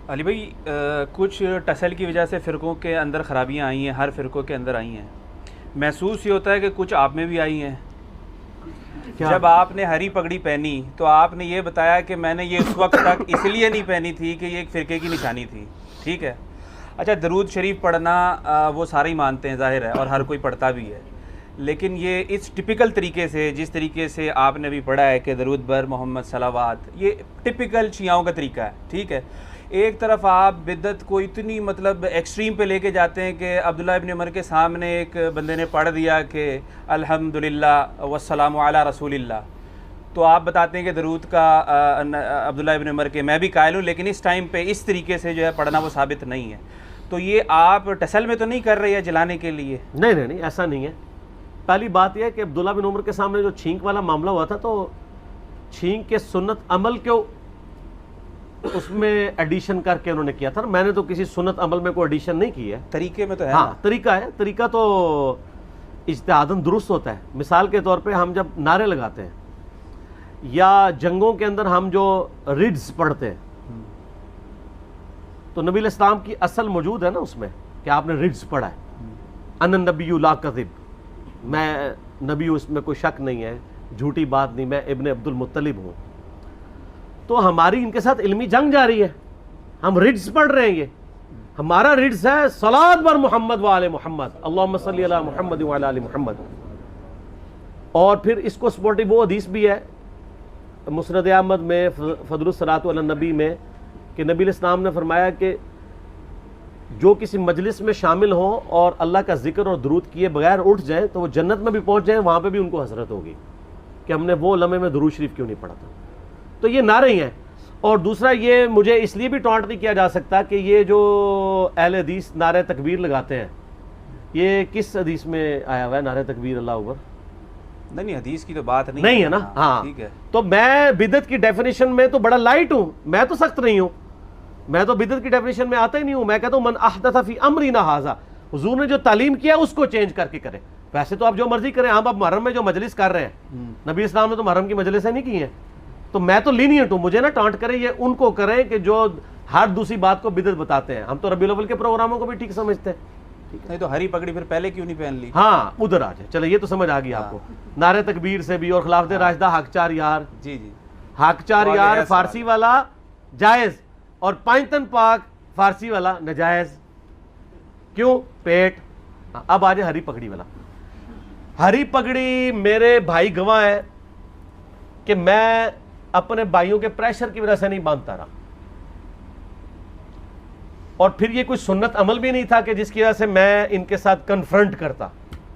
अली भाई, कुछ टसल की वजह से फ़िरक़ों के अंदर ख़राबियाँ आई हैं, हर फ़िरक़ों के अंदर आई हैं। महसूस ये होता है कि कुछ आप में भी आई हैं। क्या? जब आपने हरी पगड़ी पहनी तो आपने ये बताया कि मैंने ये उस वक्त तक इसलिए नहीं पहनी थी कि ये एक फ़िरक़े की निशानी थी। ठीक है। अच्छा, दरूद शरीफ पढ़ना वो सारे ही मानते हैं, ज़ाहिर है, और हर कोई पढ़ता भी है। लेकिन ये इस टिपिकल तरीके से, जिस तरीके से आपने भी पढ़ा है कि दरूद बर मोहम्मद सलावात, ये टिपिकल शियाओं का तरीका है। ठीक है। एक तरफ आप बिद्दत को इतनी मतलब एक्सट्रीम पे लेके जाते हैं कि अब्दुल्ला इब्न उमर के सामने एक बंदे ने पढ़ दिया कि अल्हम्दुलिल्लाह वस्सलामु अला रसूलिल्लाह, तो आप बताते हैं कि दरूद का अब्दुल्ला इब्न उमर के मैं भी कायल हूँ, लेकिन इस टाइम पे इस तरीके से जो है पढ़ना वो साबित नहीं है। तो ये आप टसल में तो नहीं कर रहे हैं जलाने के लिए? नहीं नहीं नहीं, ऐसा नहीं है। पहली बात यह है कि अब्दुल्ला बिन उमर के सामने जो छींक वाला मामला हुआ था, तो छींक के सुन्नत अमल के उसमें एडिशन करके उन्होंने किया था। मैंने तो किसी सुन्नत अमल में कोई एडिशन नहीं की है। तरीके में तो है। हाँ, तरीका है। तरीका तो इज्तिहादन दुरुस्त होता है। मिसाल के तौर पे हम जब नारे लगाते हैं या जंगों के अंदर हम जो रिड्स पढ़ते हैं, तो नबी इस्लाम की असल मौजूद है ना उसमें कि आपने रिड्स पढ़ा है, अन नबी ला कज़िब, मैं नबी हूँ, इसमें कोई शक नहीं है, झूठी बात नहीं, मैं इब्न अब्दुल मुत्तलिब हूँ। तो हमारी इनके साथ इल्मी जंग जारी है। हम रिड्स पढ़ रहे हैं। ये हमारा रिड्स है सलात बर मोहम्मद व आले मोहम्मद, अल्लाहुम्मा सल्ली अला मोहम्मद व अला आले मोहम्मद। और फिर इसको सपोर्टिव वो हदीस भी है मुस्नद अहमद में फदलुस सलात अला नबी में कि नबी इस्लाम ने फरमाया कि जो किसी मजलिस में शामिल हों और अल्लाह का जिक्र और दरूद किए बगैर उठ जाएं तो वो जन्नत में भी पहुंच जाएं, वहाँ पे भी उनको हसरत होगी कि हमने वो लम्हे में दरूद शरीफ क्यों नहीं पढ़ा था। तो ये नारे ही हैं। और दूसरा, ये मुझे इसलिए भी टॉन्ट नहीं किया जा सकता कि ये जो अहले हदीस नारे तकबीर लगाते हैं, ये किस हदीस में आया हुआ है नारे तकबीर अल्लाह अकबर? नहीं, हदीस की तो बात नहीं है ना। हाँ, ठीक है। तो मैं बिदत की डेफिनेशन में तो बड़ा लाइट हूँ, मैं तो सख्त नहीं हूँ। मैं तो बिदत की डेफिनेशन में आता ही नहीं हूँ। मैं कहता हूँ मन अहदथ फी अमरिना हाज़ा, हुजूर ने जो तालीम किया उसको चेंज करके करें। वैसे तो आप जो मर्जी करें, हम अब मुहर्रम में जो मजलिस कर रहे हैं, नबी इस्लाम ने तो मुहर्रम की मजलिसें नहीं की हैं। तो मैं तो लीनियंट हूँ, मुझे ना टांट करें, ये उनको करें कि जो हर दूसरी बात को बिदत बताते हैं। हम तो रबीउल अव्वल के प्रोग्रामों को भी ठीक समझते हैं। नहीं तो हरी पगड़ी फिर पहले क्यों नहीं पहन ली? हाँ, उधर आ जाए। चलो, ये तो समझ आ गई आपको। नारे तकबीर से भी और खिलाफत राशिदा हक चार यार, जी जी, हक चार यार फारसी वाला जायज और पाइतन पाक फारसी वाला नजायज। क्यों? पेट। अब आ जाए हरी पगड़ी वाला। हरी पगड़ी मेरे भाई गवाह है कि मैं अपने भाइयों के प्रेशर की वजह से नहीं बांधता रहा। और फिर ये कोई सुन्नत अमल भी नहीं था कि जिसकी वजह से मैं इनके साथ कन्फ्रंट करता।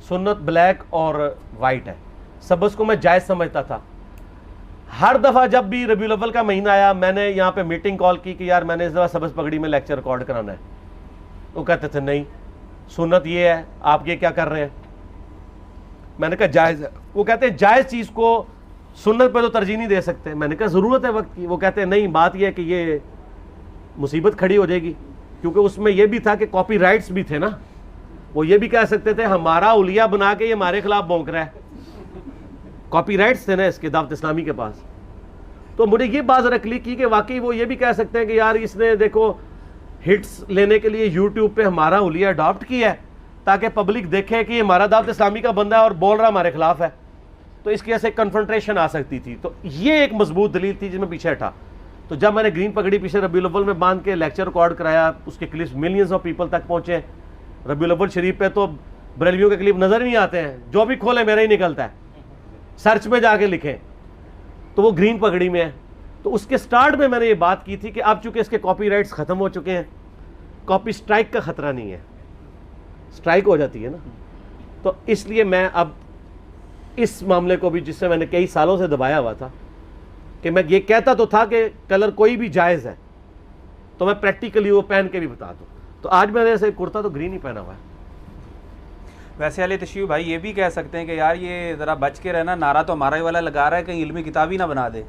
सुन्नत ब्लैक और वाइट है, सबस को मैं जायज समझता था। हर दफ़ा जब भी रबीउल अव्वल का महीना आया, मैंने यहाँ पे मीटिंग कॉल की कि यार मैंने इस दफ़ा सबस पगड़ी में लेक्चर रिकॉर्ड कराना है। वो कहते थे नहीं, सुन्नत ये है, आप ये क्या कर रहे हैं? मैंने कहा जायज़ है। वो कहते हैं जायज़ चीज़ को सुन्नत पे तो तरजीह नहीं दे सकते। मैंने कहा ज़रूरत है वक्त की। वो कहते हैं नहीं, बात यह है कि ये मुसीबत खड़ी हो जाएगी, क्योंकि उसमें यह भी था कि कॉपी राइट्स भी थे ना। वो ये भी कह सकते थे हमारा उलिया बना के ये हमारे खिलाफ भौंक रहा है। कॉपी राइट्स थे ना इसके दावत इस्लामी के पास। तो मुझे ये बात रखली की कि वाकई वो ये भी कह सकते हैं कि यार इसने देखो हिट्स लेने के लिए यूट्यूब पे हमारा उलिया अडॉप्ट किया है ताकि पब्लिक देखे कि हमारा दावत इस्लामी का बंदा है और बोल रहा हमारे खिलाफ है। तो इसकी वजह से कन्फ्रंटेशन आ सकती थी। तो ये एक मजबूत दलील थी जिसमें पीछे हटा। तो जब मैंने ग्रीन पगड़ी पीछे रबीउल अव्वल में बांध के लेक्चर रिकॉर्ड कराया, उसके क्लिप्स मिलियंस ऑफ पीपल तक पहुंचे। रबीउल अव्वल शरीफ पे तो बरेलवियों के क्लिप नजर ही नहीं आते हैं, जो भी खोले मेरा ही निकलता है। सर्च में जाके लिखें तो वो ग्रीन पगड़ी में है। तो उसके स्टार्ट में मैंने ये बात की थी कि अब चूंकि इसके कॉपीराइट्स खत्म हो चुके हैं, कॉपी स्ट्राइक का खतरा नहीं है, स्ट्राइक हो जाती है ना। तो इसलिए मैं अब इस मामले को भी, जिससे मैंने कई सालों से दबाया हुआ था कि मैं ये कहता तो था कि कलर कोई भी जायज़ है, तो मैं प्रैक्टिकली वो पहन के भी बता दूं। तो आज मैंने ऐसे कुर्ता तो ग्रीन ही पहना हुआ है। वैसे अली तशरीफ भाई ये भी कह सकते हैं कि यार ये ज़रा बच के रहना, नारा तो हमारा ही वाला लगा रहा है, कहीं इल्मी किताब ही ना बना दे।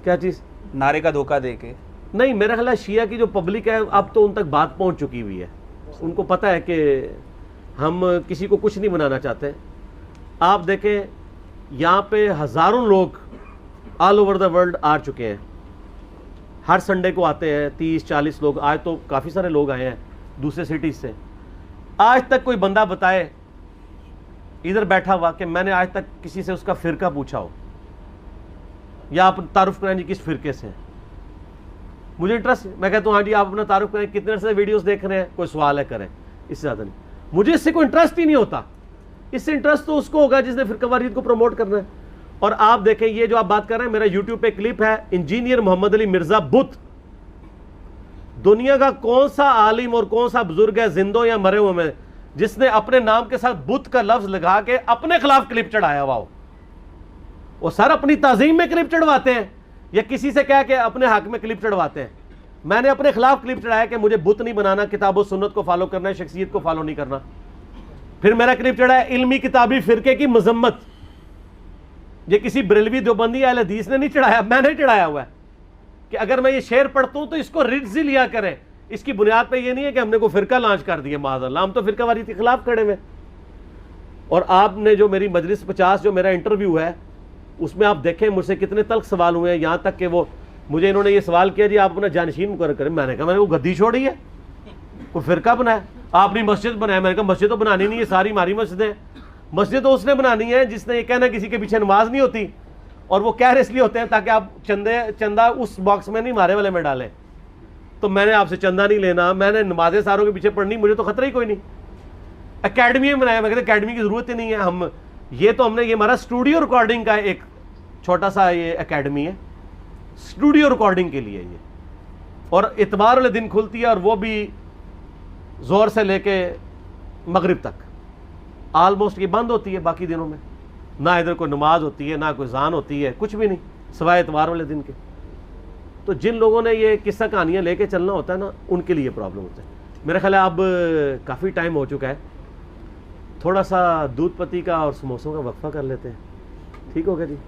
क्या चीज़? नारे का धोखा दे के। नहीं, मेरा ख्याल है शिया की जो पब्लिक है अब तो उन तक बात पहुंच चुकी हुई है। उनको पता है कि हम किसी को कुछ नहीं बनाना चाहते। आप देखें, यहाँ पे हज़ारों लोग ऑल ओवर द वर्ल्ड आ चुके हैं, हर संडे को आते हैं 30-40 लोग, आज तो काफ़ी सारे लोग आए हैं दूसरे सिटीज़ से। आज तक कोई बंदा बताए इधर बैठा हुआ कि मैंने आज तक किसी से उसका फ़िरका पूछा हो या आप तारुफ कराएं जी किस फ़िरके से हैं। मुझे इंटरेस्ट, मैं कहता हूँ हाँ जी आप अपना तारुफ करें, कितने से वीडियोस देख रहे हैं, कोई सवाल है करें, इससे ज़्यादा नहीं। मुझे इससे कोई इंटरेस्ट ही नहीं होता। इससे इंटरेस्ट तो उसको होगा जिसने फ़िरकावारियत को प्रमोट करना है। और आप देखें ये जो आप बात कर रहे हैं, मेरा यूट्यूब पे क्लिप है, इंजीनियर मोहम्मद अली मिर्ज़ा बुत, दुनिया का कौन सा आलिम और कौन सा बुजुर्ग है जिंदों या मरे हुए में जिसने अपने नाम के साथ बुत का लफ्ज लगा के अपने खिलाफ क्लिप चढ़ाया हुआ हो। वो सर अपनी ताजीम में क्लिप चढ़वाते हैं या किसी से कह के अपने हक में क्लिप चढ़वाते हैं। मैंने अपने खिलाफ क्लिप चढ़ाया कि मुझे बुत नहीं बनाना, किताब और सुन्नत को फॉलो करना है, शख्सियत को फॉलो नहीं करना। फिर मेरा क्लिप चढ़ाया इल्मी किताबी फिरके की मजम्मत। ये किसी बरेलवी देवबंदी अहले हदीस ने नहीं चढ़ाया, मैंने चढ़ाया हुआ है कि अगर मैं ये शेर पढ़ता हूं तो इसको रिज्ज लिया करें। इसकी बुनियाद पे ये नहीं है कि हमने को फिरका लॉन्च कर दिया, माज़अल्लाह हम तो फिरका वारी के खिलाफ खड़े हुए। और आपने जो मेरी मजलिस 50 जो मेरा इंटरव्यू है उसमें आप देखें मुझसे कितने तल्ख सवाल हुए हैं। यहाँ तक कि वो मुझे इन्होंने ये सवाल किया जी आप अपना जानशीन मुकर्रर करें। मैंने कहा मैंने वो गद्दी छोड़ी है, कोई फिरका बनाया, आपने मस्जिद बनाया। मैंने कहा मस्जिद तो बनानी नहीं है, सारी हमारी मस्जिदें। मस्जिद तो उसने बनानी है जिसने ये कहना किसी के पीछे नमाज नहीं होती, और वो कह रहे इसलिए होते हैं ताकि आप चंदा उस बॉक्स में नहीं मारे वाले में डालें। तो मैंने आपसे चंदा नहीं लेना, मैंने नमाजें सारों के पीछे पढ़नी, मुझे तो खतरा ही कोई नहीं। एकेडमी में बनाया, मैं कहता एकेडमी की ज़रूरत ही नहीं है। हम ये तो हमने, ये हमारा स्टूडियो रिकॉर्डिंग का एक छोटा सा ये एकेडमी है, स्टूडियो रिकॉर्डिंग के लिए ये, और इतवार वाले दिन खुलती है और वो भी जोर से लेके मगरिब तक। ऑलमोस्ट ये बंद होती है, बाकी दिनों में ना इधर कोई नमाज होती है ना कोई ज़ान होती है, कुछ भी नहीं सिवाय इतवार वाले दिन के। तो जिन लोगों ने ये किस्सा कहानियाँ लेके चलना होता है ना, उनके लिए प्रॉब्लम होता है। मेरा ख्याल है अब काफ़ी टाइम हो चुका है, थोड़ा सा दूध पत्ती का और समोसों का वक्फा कर लेते हैं, ठीक होगा जी।